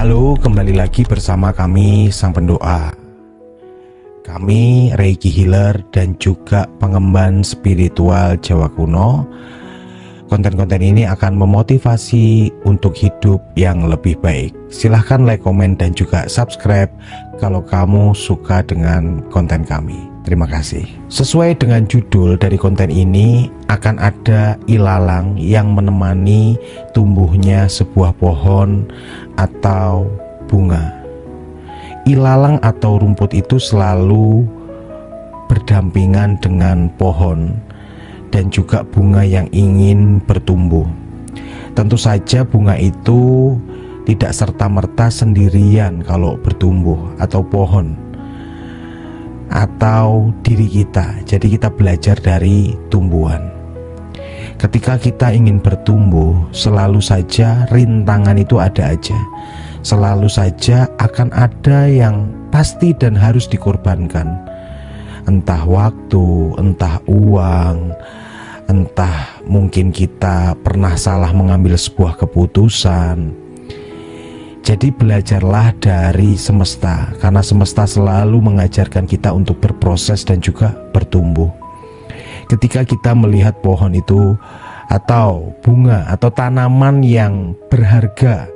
Halo, kembali lagi bersama kami Sang Pendoa. Kami Reiki Healer dan juga pengemban spiritual Jawa kuno. Konten-konten ini akan memotivasi untuk hidup yang lebih baik. Silahkan like, komen, dan juga subscribe kalau kamu suka dengan konten kami. Terima kasih. Sesuai dengan judul dari konten ini, akan ada ilalang yang menemani tumbuhnya sebuah pohon atau bunga. Ilalang atau rumput itu selalu berdampingan dengan pohon dan juga bunga yang ingin bertumbuh. Tentu saja bunga itu tidak serta-merta sendirian kalau bertumbuh, atau pohon atau diri kita. Jadi kita belajar dari tumbuhan. Ketika kita ingin bertumbuh, selalu saja rintangan itu ada aja. Selalu saja akan ada yang pasti dan harus dikorbankan. Entah waktu, entah uang, entah mungkin kita pernah salah mengambil sebuah keputusan. Jadi belajarlah dari semesta, karena semesta selalu mengajarkan kita untuk berproses dan juga bertumbuh. Ketika kita melihat pohon itu atau bunga atau tanaman yang berharga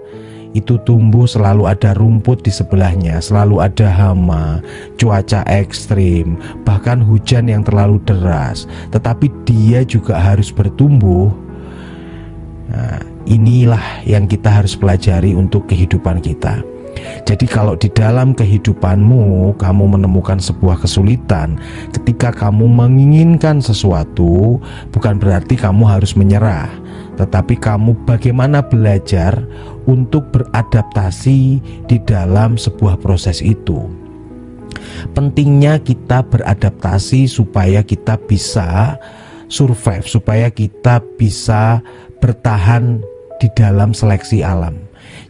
itu tumbuh, selalu ada rumput di sebelahnya, selalu ada hama, cuaca ekstrim, bahkan hujan yang terlalu deras, tetapi dia juga harus bertumbuh. Nah, inilah yang kita harus pelajari untuk kehidupan kita. Jadi kalau di dalam kehidupanmu kamu menemukan sebuah kesulitan, ketika kamu menginginkan sesuatu, bukan berarti kamu harus menyerah, tetapi kamu bagaimana belajar untuk beradaptasi di dalam sebuah proses itu. Pentingnya kita beradaptasi supaya kita bisa survive, supaya kita bisa bertahan di dalam seleksi alam.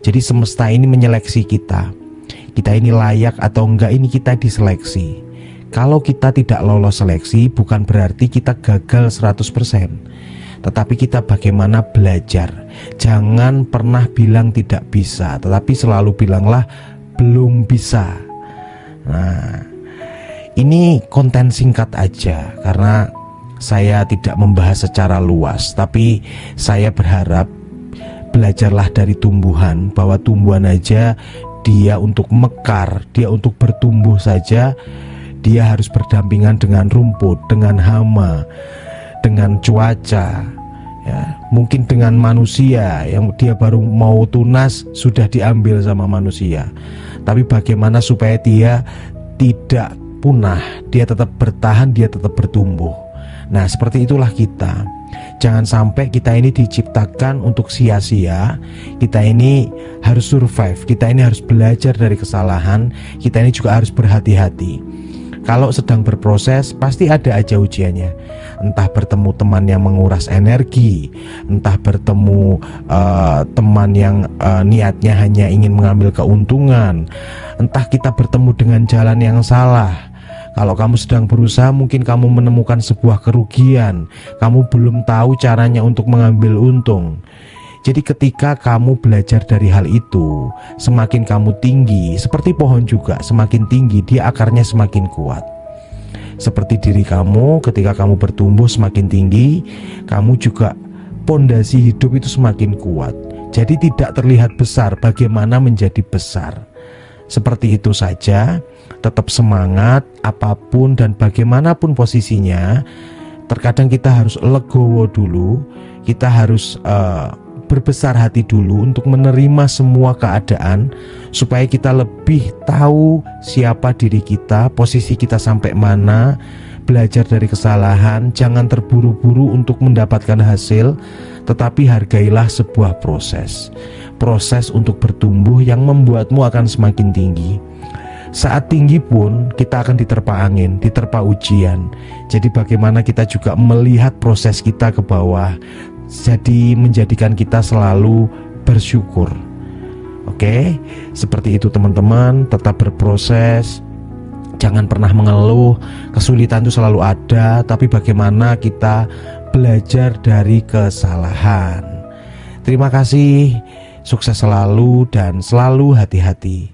Jadi semesta ini menyeleksi kita. Kita ini layak atau enggak, ini kita diseleksi. Kalau kita tidak lolos seleksi, bukan berarti kita gagal 100%. Tetapi kita bagaimana belajar. Jangan pernah bilang tidak bisa, tetapi selalu bilanglah belum bisa. Nah, ini konten singkat aja karena saya tidak membahas secara luas, tapi saya berharap belajarlah dari tumbuhan, bahwa tumbuhan aja dia untuk mekar, dia untuk bertumbuh saja, dia harus berdampingan dengan rumput, dengan hama, dengan cuaca, ya, mungkin dengan manusia yang dia baru mau tunas sudah diambil sama manusia. Tapi bagaimana supaya dia tidak punah, dia tetap bertahan, dia tetap bertumbuh. Nah, seperti itulah kita. Jangan sampai kita ini diciptakan untuk sia-sia. Kita ini harus survive, kita ini harus belajar dari kesalahan, kita ini juga harus berhati-hati. Kalau sedang berproses, pasti ada aja ujiannya. Entah bertemu teman yang menguras energi, entah bertemu teman yang niatnya hanya ingin mengambil keuntungan, entah kita bertemu dengan jalan yang salah. Kalau kamu sedang berusaha, mungkin kamu menemukan sebuah kerugian, kamu belum tahu caranya untuk mengambil untung. Jadi ketika kamu belajar dari hal itu, semakin kamu tinggi, seperti pohon juga, semakin tinggi dia akarnya semakin kuat. Seperti diri kamu, ketika kamu bertumbuh semakin tinggi, kamu juga pondasi hidup itu semakin kuat. Jadi tidak terlihat besar, bagaimana menjadi besar. Seperti itu saja, tetap semangat apapun dan bagaimanapun posisinya. Terkadang kita harus legowo dulu, kita harus berbesar hati dulu untuk menerima semua keadaan, supaya kita lebih tahu siapa diri kita, posisi kita sampai mana, belajar dari kesalahan. Jangan terburu-buru untuk mendapatkan hasil, tetapi hargailah sebuah proses untuk bertumbuh yang membuatmu akan semakin tinggi. Saat tinggi pun kita akan diterpa angin, diterpa ujian. Jadi bagaimana kita juga melihat proses kita ke bawah, jadi menjadikan kita selalu bersyukur. Oke, seperti itu teman-teman. Tetap berproses, jangan pernah mengeluh. Kesulitan itu selalu ada, tapi bagaimana kita belajar dari kesalahan. Terima kasih. Sukses selalu dan selalu hati-hati.